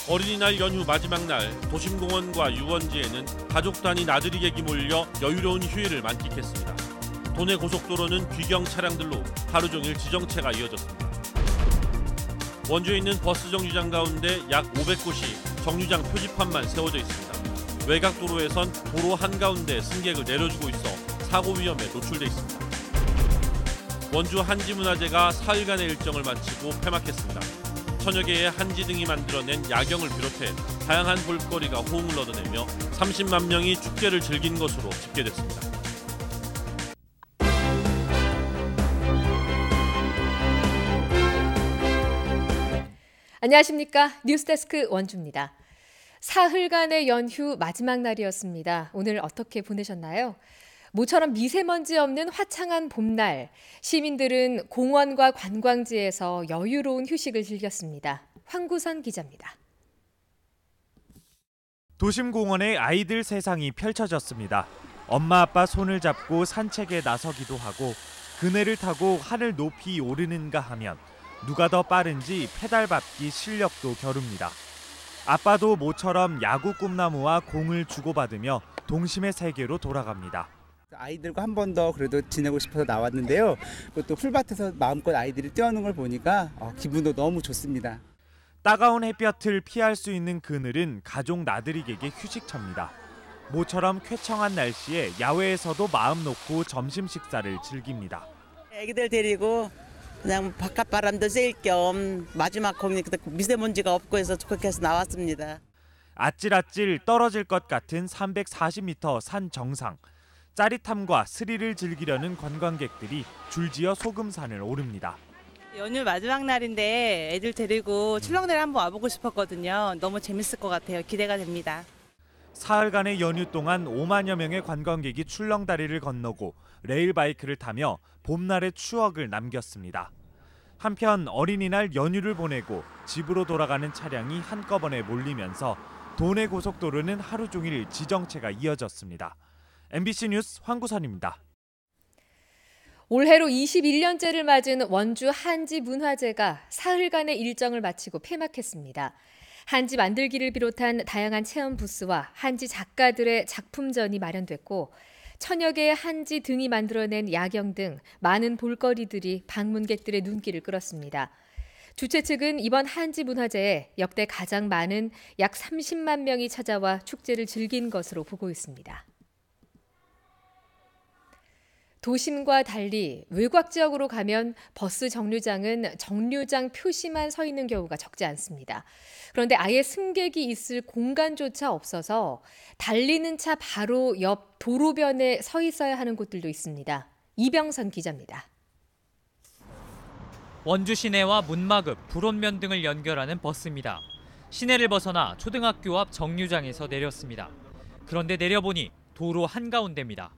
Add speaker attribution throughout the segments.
Speaker 1: 어린이날 연휴 마지막 날 도심공원과 유원지에는 가족 단위 나들이 객이 몰려 여유로운 휴일을 만끽했습니다. 도내 고속도로는 귀경 차량들로 하루 종일 지정체가 이어졌습니다. 원주에 있는 버스 정류장 가운데 약 500곳이 정류장 표지판만 세워져 있습니다. 외곽 도로에선 도로 한가운데 승객을 내려주고 있어 사고 위험에 노출돼 있습니다. 원주 한지문화제가 사흘간의 일정을 마치고 폐막했습니다. 천여 개의 한지 등이 만들어낸 야경을 비롯해 다양한 볼거리가 호응을 얻어내며 30만 명이 축제를 즐긴 것으로 집계됐습니다.
Speaker 2: 안녕하십니까. 뉴스데스크 원주입니다. 사흘간의 연휴 마지막 날이었습니다. 오늘 어떻게 보내셨나요? 모처럼 미세먼지 없는 화창한 봄날, 시민들은 공원과 관광지에서 여유로운 휴식을 즐겼습니다. 황구선 기자입니다.
Speaker 3: 도심공원에 아이들 세상이 펼쳐졌습니다. 엄마 아빠 손을 잡고 산책에 나서기도 하고 그네를 타고 하늘 높이 오르는가 하면 누가 더 빠른지 페달 밟기 실력도 겨룹니다. 아빠도 모처럼 야구 꿈나무와 공을 주고받으며 동심의 세계로 돌아갑니다.
Speaker 4: 아이들과 한 번 더 그래도 지내고 싶어서 나왔는데요. 또 풀밭에서 마음껏 아이들이 뛰어노는 걸 보니까 기분도 너무 좋습니다.
Speaker 3: 따가운 햇볕을 피할 수 있는 그늘은 가족 나들이객의 휴식처입니다. 모처럼 쾌청한 날씨에 야외에서도 마음 놓고 점심 식사를 즐깁니다.
Speaker 5: 애기들 데리고 그냥 바깥 바람도 쐴 겸 마지막 공연 미세먼지가 없고 해서 그렇게 해서 나왔습니다.
Speaker 3: 아찔아찔 떨어질 것 같은 340m 산 정상. 짜릿함과 스릴을 즐기려는 관광객들이 줄지어 소금산을 오릅니다.
Speaker 6: 연휴 마지막 날인데 애들 데리고 출렁다리 한번 와보고 싶었거든요. 너무 재밌을 것 같아요. 기대가 됩니다.
Speaker 3: 사흘간의 연휴 동안 5만여 명의 관광객이 출렁다리를 건너고 레일바이크를 타며 봄날의 추억을 남겼습니다. 한편 어린이날 연휴를 보내고 집으로 돌아가는 차량이 한꺼번에 몰리면서 도내 고속도로는 하루 종일 지정체가 이어졌습니다. MBC 뉴스 황구선입니다.
Speaker 2: 올해로 21년째를 맞은 원주 한지문화제가 사흘간의 일정을 마치고 폐막했습니다. 한지 만들기를 비롯한 다양한 체험 부스와 한지 작가들의 작품전이 마련됐고 천여 개의 한지 등이 만들어낸 야경 등 많은 볼거리들이 방문객들의 눈길을 끌었습니다. 주최 측은 이번 한지문화제에 역대 가장 많은 약 30만 명이 찾아와 축제를 즐긴 것으로 보고 있습니다. 도심과 달리 외곽 지역으로 가면 버스 정류장은 정류장 표시만 서 있는 경우가 적지 않습니다. 그런데 아예 승객이 있을 공간조차 없어서 달리는 차 바로 옆 도로변에 서 있어야 하는 곳들도 있습니다. 이병선 기자입니다.
Speaker 7: 원주 시내와 문마급, 불원면 등을 연결하는 버스입니다. 시내를 벗어나 초등학교 앞 정류장에서 내렸습니다. 그런데 내려보니 도로 한가운데입니다.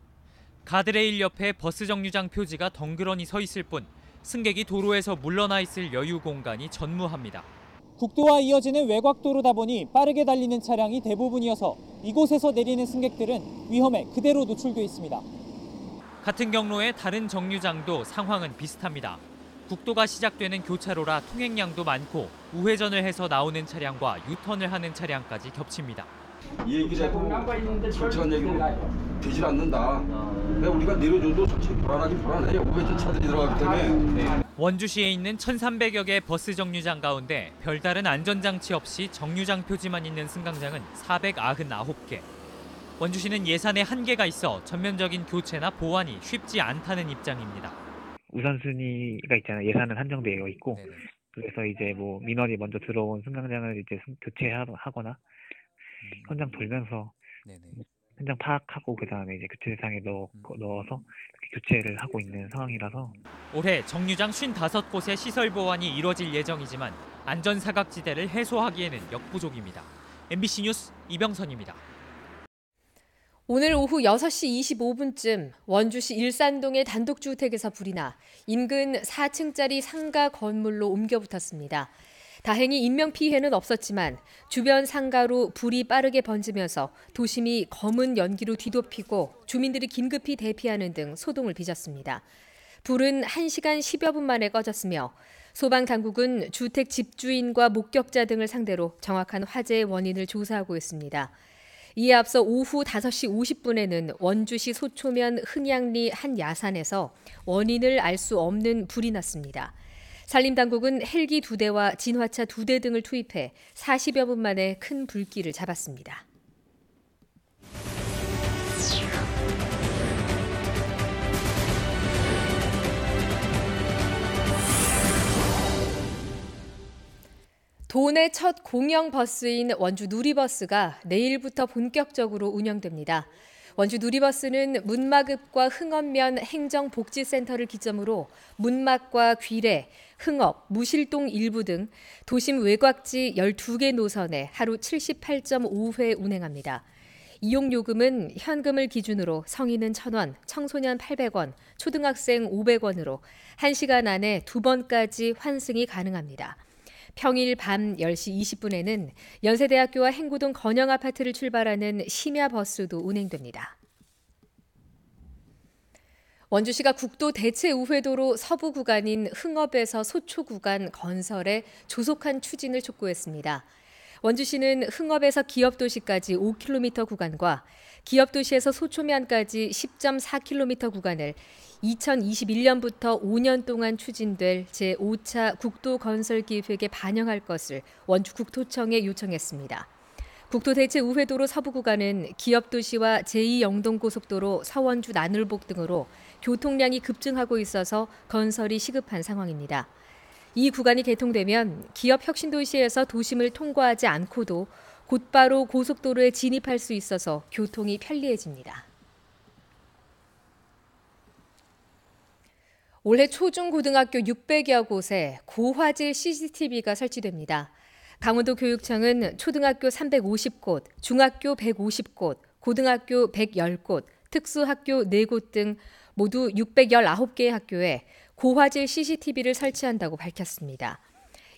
Speaker 7: 가드레일 옆에 버스 정류장 표지가 덩그러니 서 있을 뿐 승객이 도로에서 물러나 있을 여유 공간이 전무합니다.
Speaker 8: 국도와 이어지는 외곽도로다 보니 빠르게 달리는 차량이 대부분이어서 이곳에서 내리는 승객들은 위험에 그대로 노출돼 있습니다.
Speaker 7: 같은 경로의 다른 정류장도 상황은 비슷합니다. 국도가 시작되는 교차로라 통행량도 많고 우회전을 해서 나오는 차량과 유턴을 하는 차량까지 겹칩니다.
Speaker 9: 이 얘기라도 솔직한 얘기로 되질 않는다. 우리가 내려줘도 솔직히 불안해요. 우회전 차들이 들어가기 때문에.
Speaker 7: 원주시에 있는 1,300여 개 버스 정류장 가운데 별다른 안전장치 없이 정류장 표지만 있는 승강장은 499개. 원주시는 예산에 한계가 있어 전면적인 교체나 보완이 쉽지 않다는 입장입니다.
Speaker 10: 우선순위가 있잖아요. 예산은 한정되어 있고
Speaker 7: 네네.
Speaker 10: 그래서 이제 민원이 먼저 들어온 승강장을 이제 교체하거나 현장 돌면서 현장 파악하고 그다음에 이제 교체 대상에 넣어서 교체를 하고 있는 상황이라서
Speaker 7: 올해 정류장 55곳의 시설 보완이 이뤄질 예정이지만 안전 사각지대를 해소하기에는 역부족입니다. MBC 뉴스 이병선입니다.
Speaker 2: 오늘 오후 6시 25분쯤 원주시 일산동의 단독주택에서 불이 나 인근 4층짜리 상가 건물로 옮겨 붙었습니다. 다행히 인명피해는 없었지만 주변 상가로 불이 빠르게 번지면서 도심이 검은 연기로 뒤덮이고 주민들이 긴급히 대피하는 등 소동을 빚었습니다. 불은 1시간 10여 분 만에 꺼졌으며 소방당국은 주택 집주인과 목격자 등을 상대로 정확한 화재의 원인을 조사하고 있습니다. 이에 앞서 오후 5시 50분에는 원주시 소초면 흥양리 한 야산에서 원인을 알 수 없는 불이 났습니다. 산림당국은 헬기 2대와 진화차 2대 등을 투입해 40여 분 만에 큰 불길을 잡았습니다. 도내 첫 공영 버스인 원주 누리버스가 내일부터 본격적으로 운영됩니다. 원주 누리버스는 문마급과 흥업면 행정복지센터를 기점으로 문막과 귀래, 흥업, 무실동 일부 등 도심 외곽지 12개 노선에 하루 78.5회 운행합니다. 이용요금은 현금을 기준으로 성인은 1,000원, 청소년 800원, 초등학생 500원으로 1시간 안에 2번까지 환승이 가능합니다. 평일 밤 10시 20분에는 연세대학교와 행구동 건영아파트를 출발하는 심야버스도 운행됩니다. 원주시가 국도 대체우회도로 서부 구간인 흥업에서 소초 구간 건설에 조속한 추진을 촉구했습니다. 원주시는 흥업에서 기업도시까지 5km 구간과 기업도시에서 소초면까지 10.4km 구간을 2021년부터 5년 동안 추진될 제5차 국도건설기획에 반영할 것을 원주국토청에 요청했습니다. 국도대체우회도로 서부 구간은 기업도시와 제2영동고속도로 서원주 나눌복 등으로 교통량이 급증하고 있어서 건설이 시급한 상황입니다. 이 구간이 개통되면 기업 혁신도시에서 도심을 통과하지 않고도 곧바로 고속도로에 진입할 수 있어서 교통이 편리해집니다. 올해 초중고등학교 600여 곳에 고화질 CCTV가 설치됩니다. 강원도 교육청은 초등학교 350곳, 중학교 150곳, 고등학교 110곳, 특수학교 4곳 등 모두 619개의 학교에 고화질 CCTV를 설치한다고 밝혔습니다.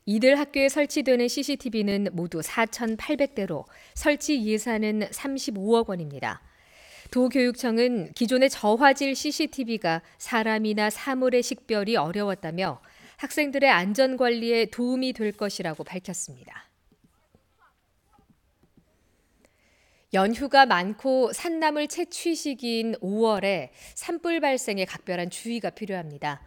Speaker 2: 이들 학교에 설치되는 CCTV는 모두 4,800대로 설치 예산은 35억 원입니다. 도교육청은 기존의 저화질 CCTV가 사람이나 사물의 식별이 어려웠다며 학생들의 안전관리에 도움이 될 것이라고 밝혔습니다. 연휴가 많고 산나물 채취 시기인 5월에 산불 발생에 각별한 주의가 필요합니다.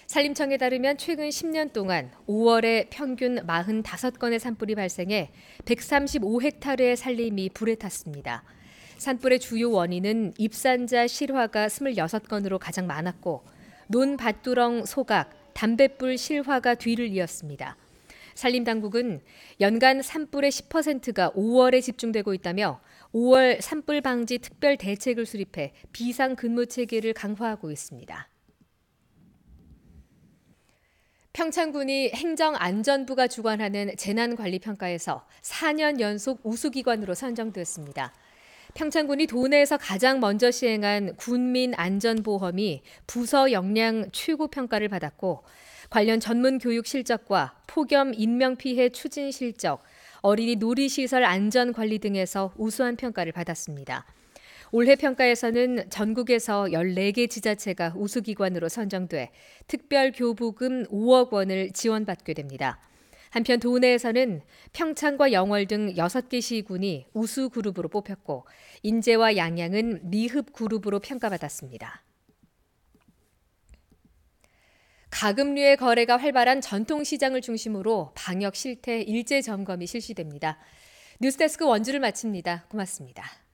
Speaker 2: 산림청에 따르면 최근 10년 동안 5월에 평균 45건의 산불이 발생해 135헥타르의 산림이 불에 탔습니다. 산불의 주요 원인은 입산자 실화가 26건으로 가장 많았고 논밭두렁 소각, 담뱃불 실화가 뒤를 이었습니다. 산림당국은 연간 산불의 10%가 5월에 집중되고 있다며 5월 산불 방지 특별 대책을 수립해 비상근무 체계를 강화하고 있습니다. 평창군이 행정안전부가 주관하는 재난관리평가에서 4년 연속 우수기관으로 선정됐습니다. 평창군이 도내에서 가장 먼저 시행한 군민안전보험이 부서 역량 최고평가를 받았고 관련 전문 교육 실적과 폭염 인명피해 추진 실적, 어린이 놀이시설 안전관리 등에서 우수한 평가를 받았습니다. 올해 평가에서는 전국에서 14개 지자체가 우수기관으로 선정돼 특별교부금 5억 원을 지원받게 됩니다. 한편 도내에서는 평창과 영월 등 6개 시군이 우수그룹으로 뽑혔고 인제와 양양은 미흡그룹으로 평가받았습니다. 가금류의 거래가 활발한 전통시장을 중심으로 방역 실태 일제 점검이 실시됩니다. 뉴스데스크 원주를 마칩니다. 고맙습니다.